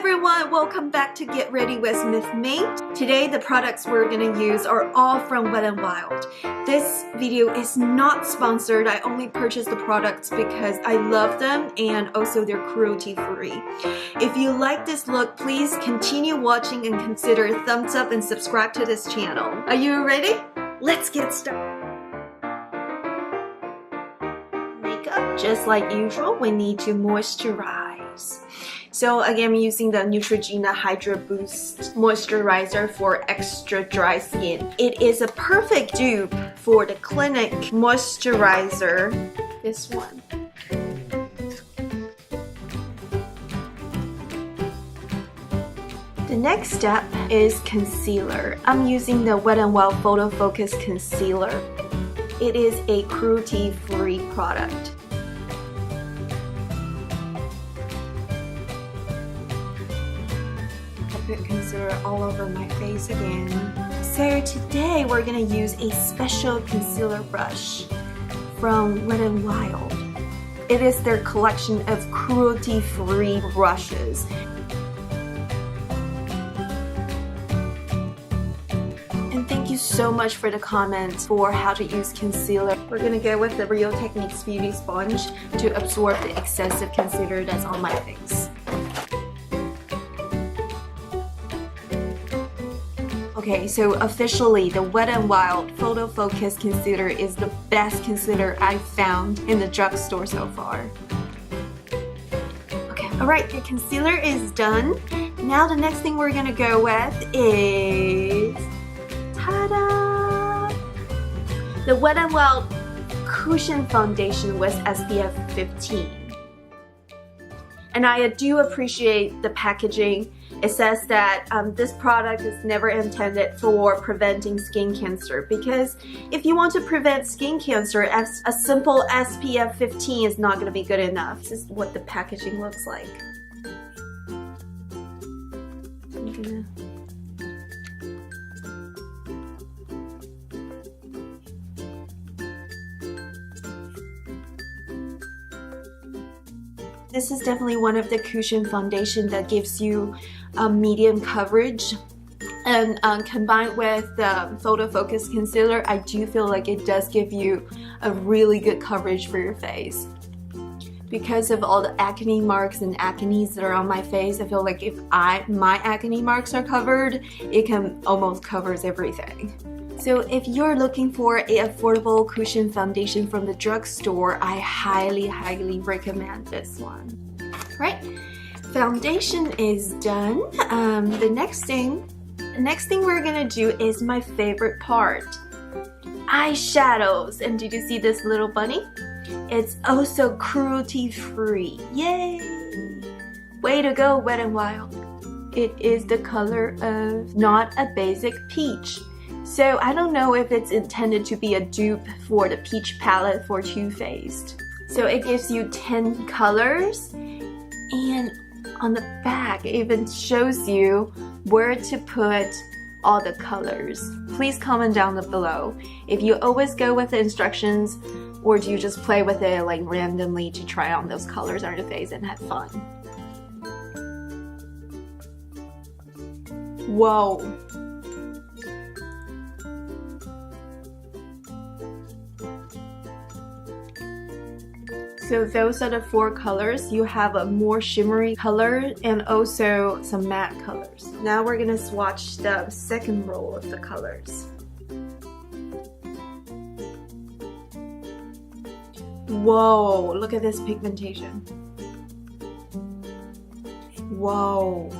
everyone, welcome back to Get Ready with Me. Today the products we're going to use are all from Wet n Wild. This video is not sponsored. I only purchased the products because I love them and also they're cruelty free. If you like this look, please continue watching and consider a thumbs up and subscribe to this channel. Are you ready? Let's get started. Makeup, just like usual, we need to moisturize. So again, I'm using the Neutrogena Hydra Boost Moisturizer for extra dry skin. It is a perfect dupe for the Clinique Moisturizer, this one. The next step is concealer. I'm using the Wet n Wild Photo Focus Concealer. It is a cruelty-free product. Put concealer all over my face again. So today we're gonna use a special concealer brush from Wet n Wild. It is their collection of cruelty-free brushes. And thank you so much for the comments for how to use concealer. We're gonna go with the Real Techniques Beauty Sponge to absorb the excessive concealer that's on my face. Okay, so officially the Wet n Wild Photo Focus Concealer is the best concealer I've found in the drugstore so far. Okay, alright, your concealer is done. Now the next thing we're gonna go with is... ta-da! The Wet n Wild Cushion Foundation with SPF 15. And I do appreciate the packaging. It says that this product is never intended for preventing skin cancer, because if you want to prevent skin cancer, a simple SPF 15 is not going to be good enough. This is what the packaging looks like. This is definitely one of the cushion foundation that gives you medium coverage, and combined with the Photo Focus Concealer, I do feel like it does give you a really good coverage for your face. Because of all the acne marks and acnes that are on my face, I feel like if my acne marks are covered, it can almost covers everything. So if you're looking for an affordable cushion foundation from the drugstore, I highly recommend this one. Right, foundation is done. The next thing we're gonna do is my favorite part, eyeshadows. And did you see this little bunny? It's also cruelty free. Yay! Way to go, Wet n Wild. It is the color of Not a Basic Peach. So I don't know if it's intended to be a dupe for the peach palette for Too Faced. So it gives you 10 colors, and on the back it even shows you where to put all the colors. Please comment down below if you always go with the instructions, or do you just play with it like randomly to try on those colors on your face and have fun. Whoa! So those are the 4 colors. You have a more shimmery color and also some matte colors. Now we're gonna swatch the second roll of the colors. Whoa, look at this pigmentation. Whoa.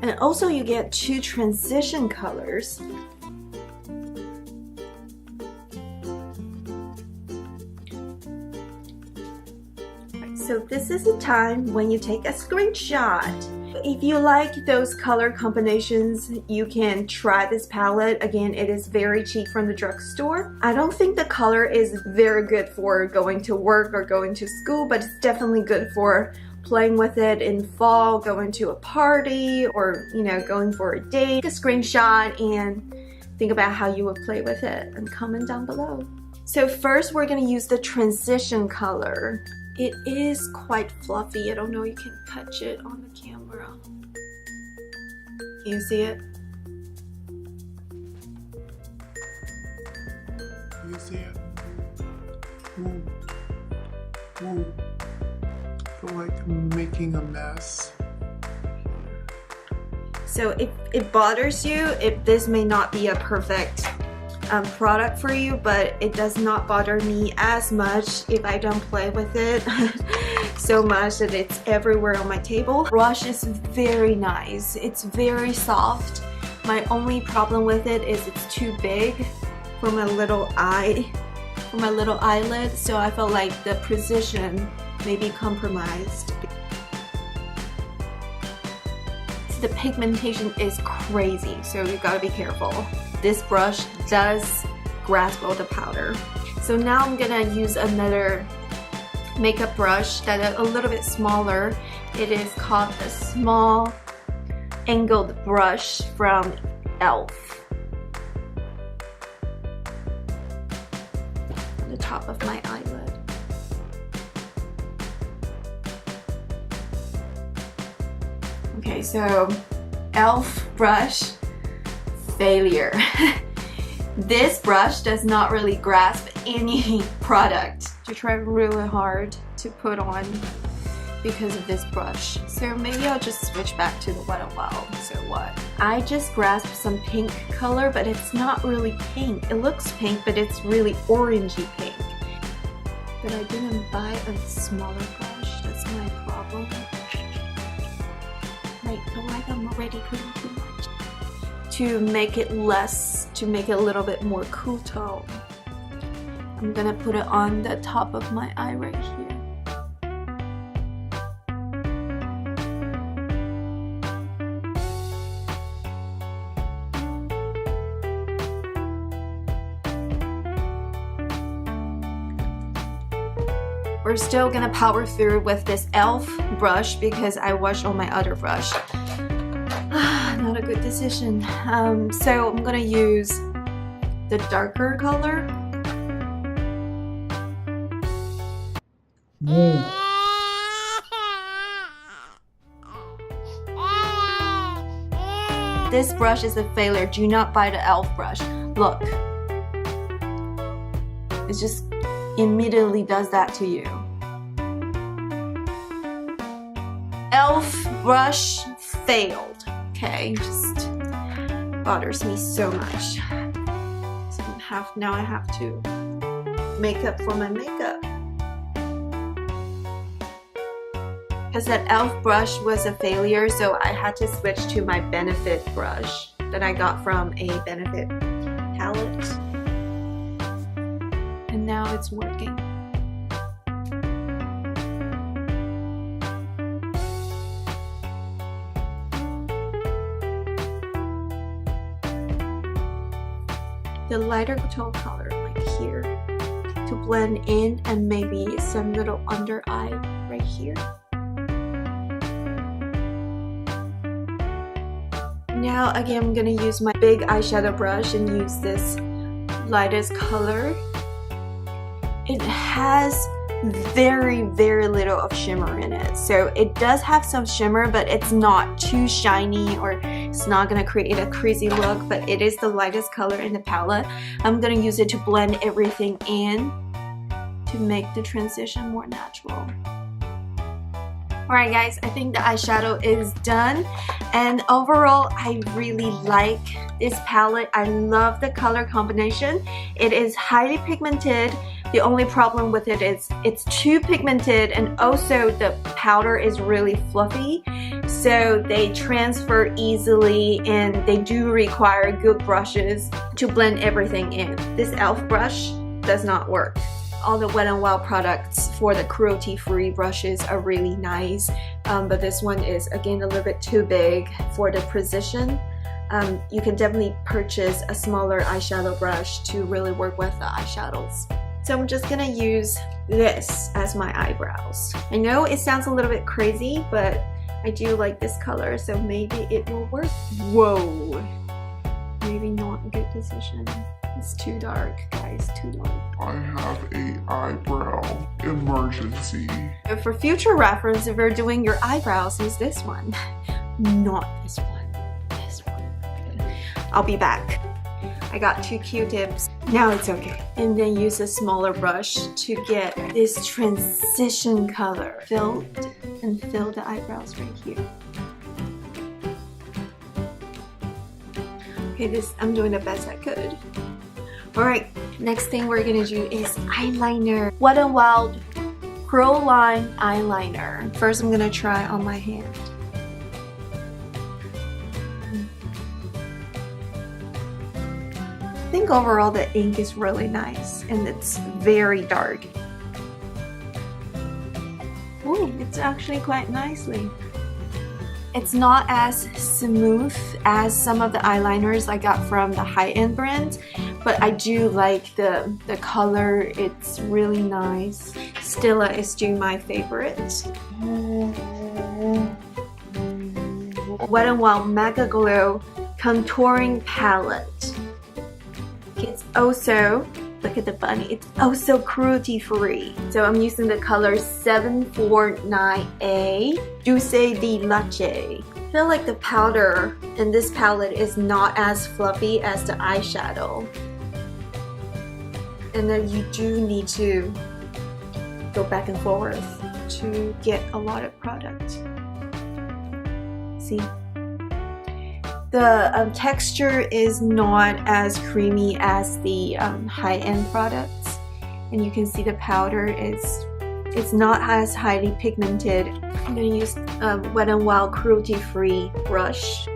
And also you get 2 transition colors. So this is the time when you take a screenshot. If you like those color combinations, you can try this palette. Again, it is very cheap from the drugstore. I don't think the color is very good for going to work or going to school, but it's definitely good for playing with it in fall, going to a party, or going for a date. Take a screenshot and think about how you would play with it and comment down below. So first we're gonna use the transition color. It is quite fluffy. I don't know if you can catch it on the camera. Can you see it? You see it? Ooh. Ooh. I feel like I'm making a mess. So if it bothers you, if this may not be a perfect product for you, but it does not bother me as much if I don't play with it so much that it's everywhere on my table. Brush is very nice. It's very soft. My only problem with it is it's too big for my little eye, for my little eyelid, so I felt like the precision may be compromised. The pigmentation is crazy, so you gotta be careful. This brush does grasp all the powder. So now I'm gonna use another makeup brush that is a little bit smaller. It is called a small angled brush from e.l.f. On the top of my eyelid. Okay, so e.l.f. brush failure. This brush does not really grasp any product. I try really hard to put on because of this brush. So maybe I'll just switch back to the Wet n Wild. So what? I just grasped some pink color, but it's not really pink. It looks pink, but it's really orangey pink. But I didn't buy a smaller brush. That's my problem. I feel like I'm already putting too much. To make it less, to make it a little bit more cool tone, I'm gonna put it on the top of my eye right here. We're still gonna power through with this e.l.f. brush because I washed on my other brush. Not a good decision. So I'm gonna use the darker color. This brush is a failure. Do not buy the e.l.f. brush. Look. It just immediately does that to you. e.l.f. brush failed. Okay, just bothers me so much. So now I have to make up for my makeup. Because that e.l.f. brush was a failure, so I had to switch to my Benefit brush that I got from a Benefit palette. And now it's working. The lighter tone color like here to blend in, and maybe some little under eye right here. Now again, I'm gonna use my big eyeshadow brush and use this lightest color. It has very little of shimmer in it, so it does have some shimmer, but it's not too shiny or it's not gonna create a crazy look, but it is the lightest color in the palette. I'm gonna use it to blend everything in to make the transition more natural. Alright guys, I think the eyeshadow is done, and overall I really like this palette. I love the color combination. It is highly pigmented. The only problem with it is it's too pigmented, and also the powder is really fluffy, so they transfer easily and they do require good brushes to blend everything in. This e.l.f. brush does not work. All the Wet n Wild products for the cruelty-free brushes are really nice, but this one is again a little bit too big for the precision. You can definitely purchase a smaller eyeshadow brush to really work with the eyeshadows. So I'm just gonna use this as my eyebrows. I know it sounds a little bit crazy, but I do like this color, so maybe it will work. Whoa, maybe not a good position. It's too dark, guys, too dark. I have a eyebrow emergency. For future reference, if you're doing your eyebrows, use this one. Not this one. This one. I'll be back. I got 2 Q-tips. Now it's okay. And then use a smaller brush to get this transition color. Fill the eyebrows right here. Okay, I'm doing the best I could. Alright, next thing we're gonna do is eyeliner. Wet n Wild Pro Line eyeliner. First, I'm gonna try on my hand. I think overall the ink is really nice and it's very dark. Ooh, it's actually quite nicely. It's not as smooth as some of the eyeliners I got from the high-end brands, but I do like the color. It's really nice. Stila is still my favorite. Wet n Wild Mega Glow Contouring Palette. It's also, look at the bunny, it's also cruelty free. So I'm using the color 749A Dulce de Leche. I feel like the powder in this palette is not as fluffy as the eyeshadow. And then you do need to go back and forth to get a lot of product. See? The texture is not as creamy as the high-end products, and you can see the powder it's not as highly pigmented. I'm gonna use a Wet n Wild cruelty-free brush.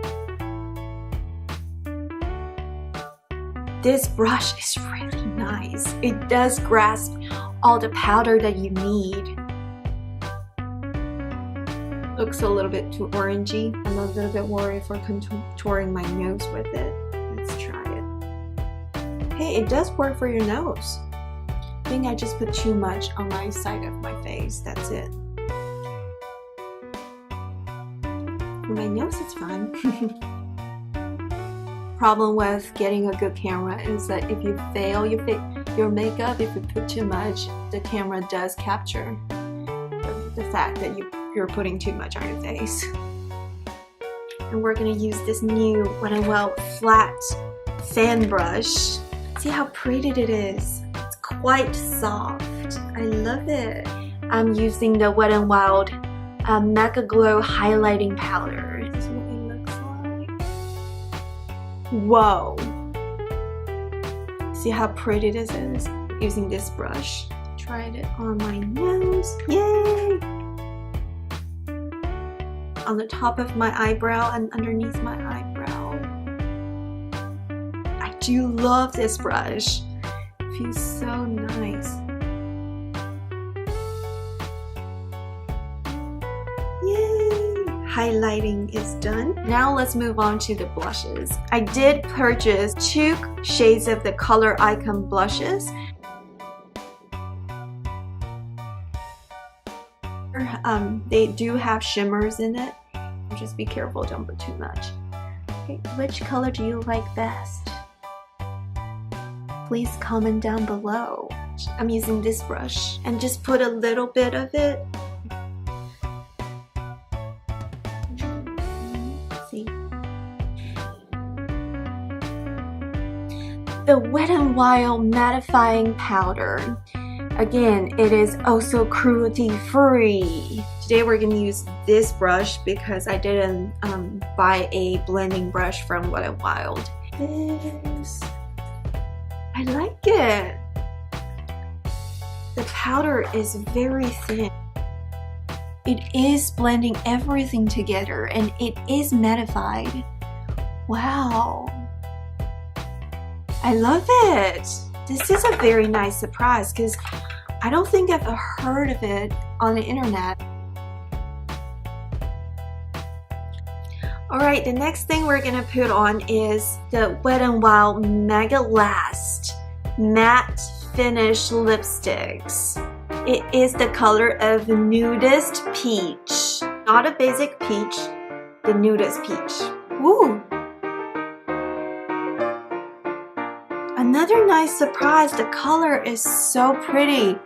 This brush is really nice. It does grasp all the powder that you need. Looks a little bit too orangey. I'm a little bit worried for contouring my nose with it. Let's try it. Hey, it does work for your nose. I think I just put too much on my side of my face. That's it. For my nose, it's fine. Problem with getting a good camera is that if you fail your makeup, if you put too much, the camera does capture the fact that you're putting too much on your face. And we're gonna use this new Wet n Wild flat fan brush. See how pretty it is. It's quite soft. I love it. I'm using the Wet n Wild Mega Glow highlighting powder. This is what it looks like. Whoa! See how pretty this is? Using this brush. Tried it on my nose. Yay! On the top of my eyebrow and underneath my eyebrow. I do love this brush. It feels so nice. Yay! Highlighting is done. Now let's move on to the blushes. I did purchase 2 shades of the Color Icon blushes. They do have shimmers in it. Just be careful, don't put too much. Okay, which color do you like best? Please comment down below. I'm using this brush and just put a little bit of it. See? The Wet n Wild mattifying powder. Again, it is also cruelty free. Today we're going to use this brush because I didn't buy a blending brush from Wet n Wild. I like it. The powder is very thin. It is blending everything together and it is mattified. Wow. I love it. This is a very nice surprise because I don't think I've heard of it on the internet. Alright, the next thing we're gonna put on is the Wet n Wild Mega Last Matte Finish Lipsticks. It is the color of Nudist Peach. Not a basic peach, the Nudist Peach. Woo! Another nice surprise, the color is so pretty.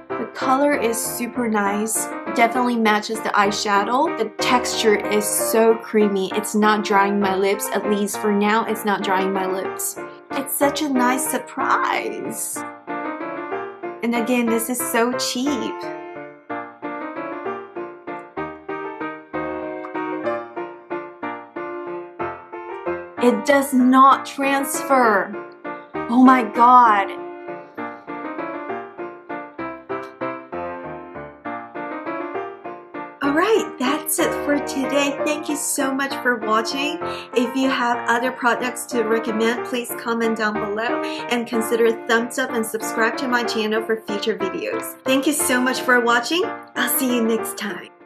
The color is super nice. Definitely matches the eyeshadow. The texture is so creamy. It's not drying my lips. At least for now, it's not drying my lips. It's such a nice surprise. And again, this is so cheap. It does not transfer. Oh my god. Alright, that's it for today. Thank you so much for watching. If you have other products to recommend, please comment down below and consider a thumbs up and subscribe to my channel for future videos. Thank you so much for watching. I'll see you next time.